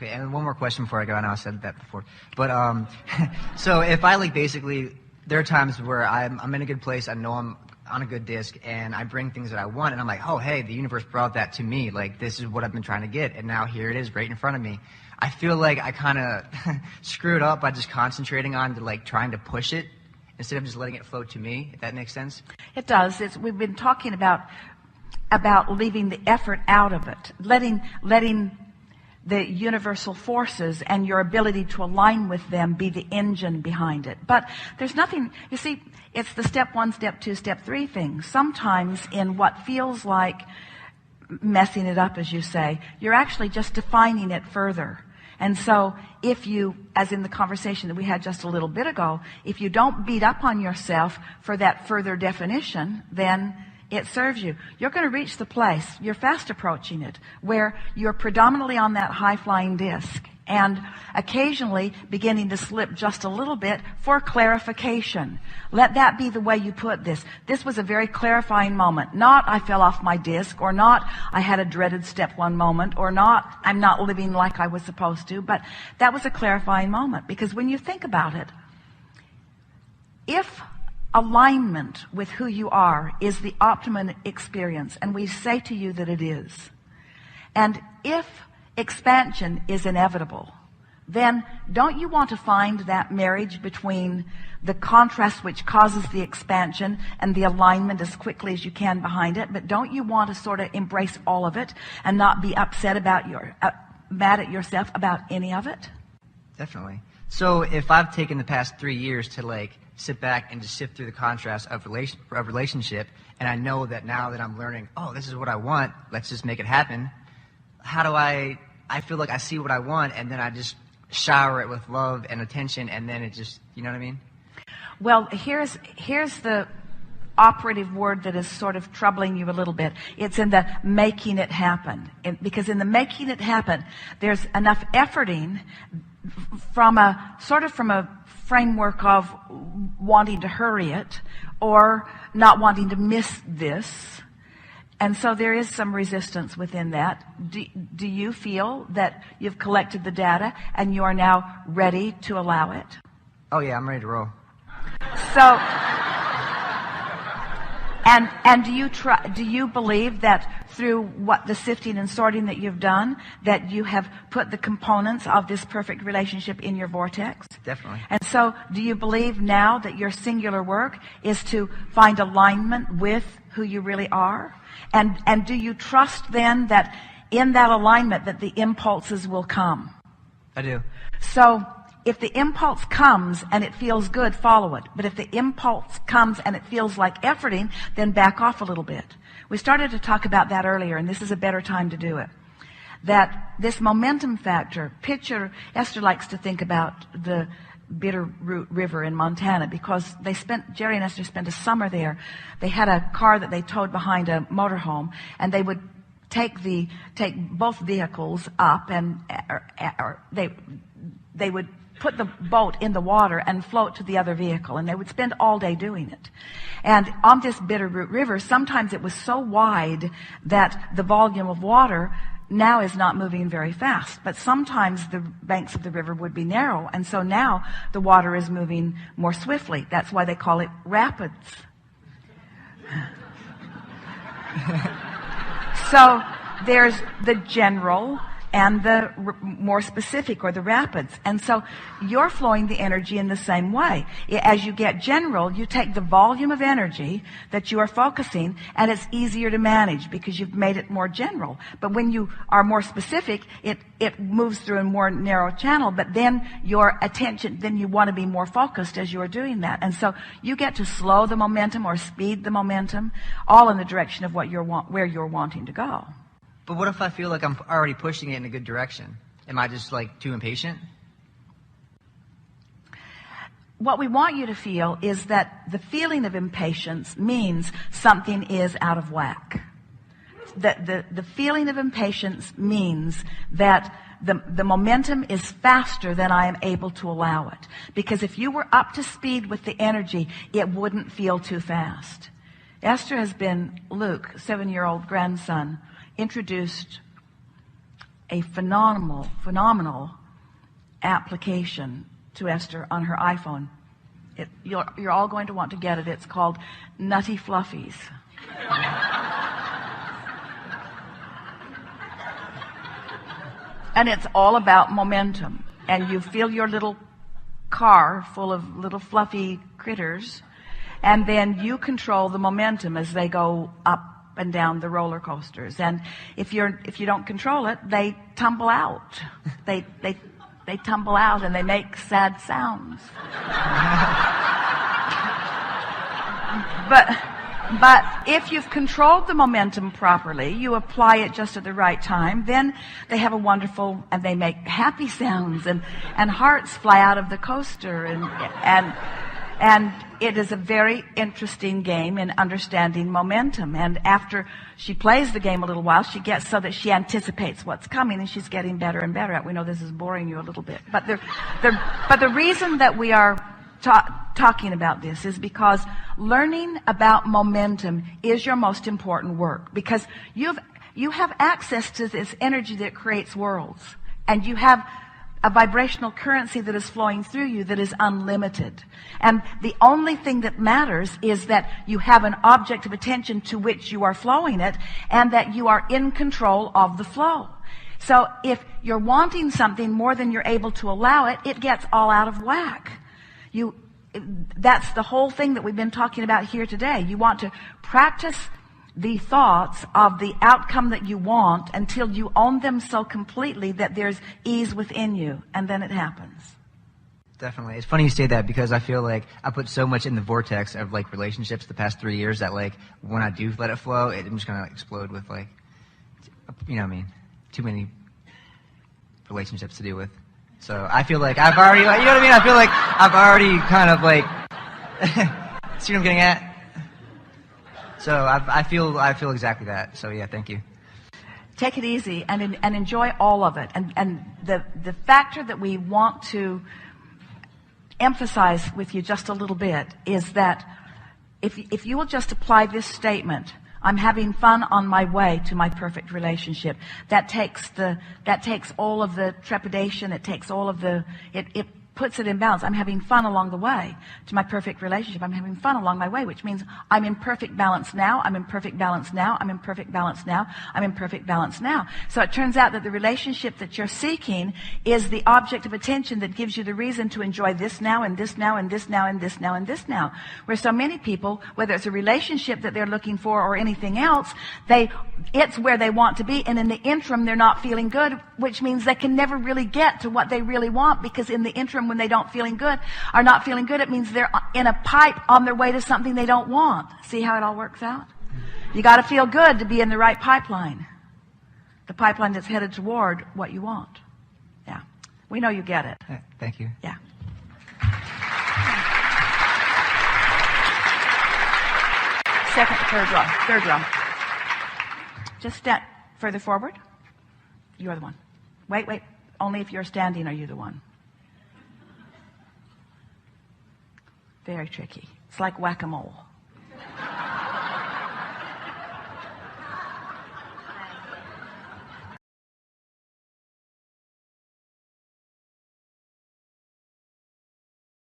Okay, and one more question before I go. I know I said that before, but so if I basically, there are times where I'm in a good place. I know I'm on a good disc, and I bring things that I want, and I'm like, oh, hey, the universe brought that to me. This is what I've been trying to get, and now here it is right in front of me. I feel like I kind of screwed up by just concentrating on trying to push it instead of just letting it flow to me, if that makes sense. It does. We've been talking about leaving the effort out of it, letting the universal forces and your ability to align with them be the engine behind it. But there's nothing, you see, it's the step 1, step 2, step 3 thing. Sometimes in what feels like messing it up, as you say, you're actually just defining it further. And so if you, as in the conversation that we had just a little bit ago, if you don't beat up on yourself for that further definition, then it serves you. You're going to reach the place, you're fast approaching it, where you're predominantly on that high-flying disc and occasionally beginning to slip just a little bit for clarification. Let that be the way you put this. This was a very clarifying moment. Not I fell off my disc, or not I had a dreaded step 1 moment, or not I'm not living like I was supposed to, but that was a clarifying moment. Because when you think about it, if alignment with who you are is the optimum experience, and we say to you that it is, and if expansion is inevitable, then don't you want to find that marriage between the contrast which causes the expansion and the alignment as quickly as you can behind it? But don't you want to sort of embrace all of it and not be upset about mad at yourself about any of it? Definitely. So if I've taken the past 3 years to sit back and just sift through the contrast of relationship, and I know that now that I'm learning, oh, this is what I want, let's just make it happen. How do I feel like I see what I want, and then I just shower it with love and attention, and then it just, you know what I mean? Well, here's the operative word that is sort of troubling you a little bit. It's in the making it happen. Because in the making it happen, there's enough efforting from a framework of wanting to hurry it or not wanting to miss this. And so there is some resistance within that. Do you feel that you've collected the data and you are now ready to allow it? Oh yeah, I'm ready to roll. So, and do you believe that through what the sifting and sorting that you've done, that you have put the components of this perfect relationship in your vortex? Definitely. And so do you believe now that your singular work is to find alignment with who you really are? And do you trust then that in that alignment that the impulses will come? I do. So if the impulse comes and it feels good, follow it. But if the impulse comes and it feels like efforting, then back off a little bit. We started to talk about that earlier, and this is a better time to do it. That this momentum factor, Esther likes to think about the Bitterroot River in Montana, because Jerry and Esther spent a summer there. They had a car that they towed behind a motorhome, and they would take both vehicles up, and they would put the boat in the water and float to the other vehicle, and they would spend all day doing it. And on this Bitterroot River, sometimes it was so wide that the volume of water now is not moving very fast, but sometimes the banks of the river would be narrow, and so now the water is moving more swiftly. That's why they call it rapids. So there's the general and the more specific, or the rapids. And so you're flowing the energy in the same way. As you get general, you take the volume of energy that you are focusing, and it's easier to manage because you've made it more general. But when you are more specific, it moves through a more narrow channel, but then your attention, then you want to be more focused as you are doing that. And so you get to slow the momentum or speed the momentum, all in the direction of where you're wanting to go. But what if I feel like I'm already pushing it in a good direction? Am I just too impatient? What we want you to feel is that the feeling of impatience means something is out of whack. The feeling of impatience means that the momentum is faster than I am able to allow it. Because if you were up to speed with the energy, it wouldn't feel too fast. Esther has been, Luke, 7-year-old grandson, introduced a phenomenal application to Esther on her iPhone. You're all going to want to get it. It's called Nutty Fluffies. And it's all about momentum. And you fill your little car full of little fluffy critters, and then you control the momentum as they go up and down the roller coasters. And if you don't control it, they tumble out. They tumble out and they make sad sounds. But if you've controlled the momentum properly, you apply it just at the right time, then they have a wonderful, and they make happy sounds, and hearts fly out of the coaster, and it is a very interesting game in understanding momentum. And after she plays the game a little while, she gets so that she anticipates what's coming, and she's getting better and better at it. We know this is boring you a little bit, but the reason that we are talking about this is because learning about momentum is your most important work, because you have access to this energy that creates worlds, and you have a vibrational currency that is flowing through you that is unlimited. And the only thing that matters is that you have an object of attention to which you are flowing it, and that you are in control of the flow. So if you're wanting something more than you're able to allow it, it gets all out of whack. That's the whole thing that we've been talking about here today. You want to practice the thoughts of the outcome that you want until you own them so completely that there's ease within you, and then it happens. Definitely. It's funny you say that, because I feel like I put so much in the vortex of like relationships the past 3 years that like when I do let it flow, I'm just gonna explode with like, you know what I mean, too many relationships to deal with. So I feel like I've already, like, you know what I mean? I feel like I've already kind of like, see what I'm getting at? So I feel exactly that. So yeah, thank you. Take it easy and enjoy all of it. And the factor that we want to emphasize with you just a little bit is that if you will just apply this statement, I'm having fun on my way to my perfect relationship. That takes all of the trepidation. It takes all of it puts it in balance. I'm having fun along the way to my perfect relationship. I'm having fun along my way, which means I'm in perfect balance now. I'm in perfect balance now. I'm in perfect balance now. I'm in perfect balance now. So it turns out that the relationship that you're seeking is the object of attention that gives you the reason to enjoy this now and this now and this now and this now and this now. Where so many people, whether it's a relationship that they're looking for or anything else, it's where they want to be, and in the interim they're not feeling good, which means they can never really get to what they really want, because in the interim, when they are not feeling good, it means they're in a pipe on their way to something they don't want. See how it all works out? You got to feel good to be in the right pipeline. The pipeline that's headed toward what you want. Yeah. We know you get it. Thank you. Yeah. Third drum. Just stand further forward. You're the one. Wait. Only if you're standing are you the one. Very tricky. It's like whack-a-mole.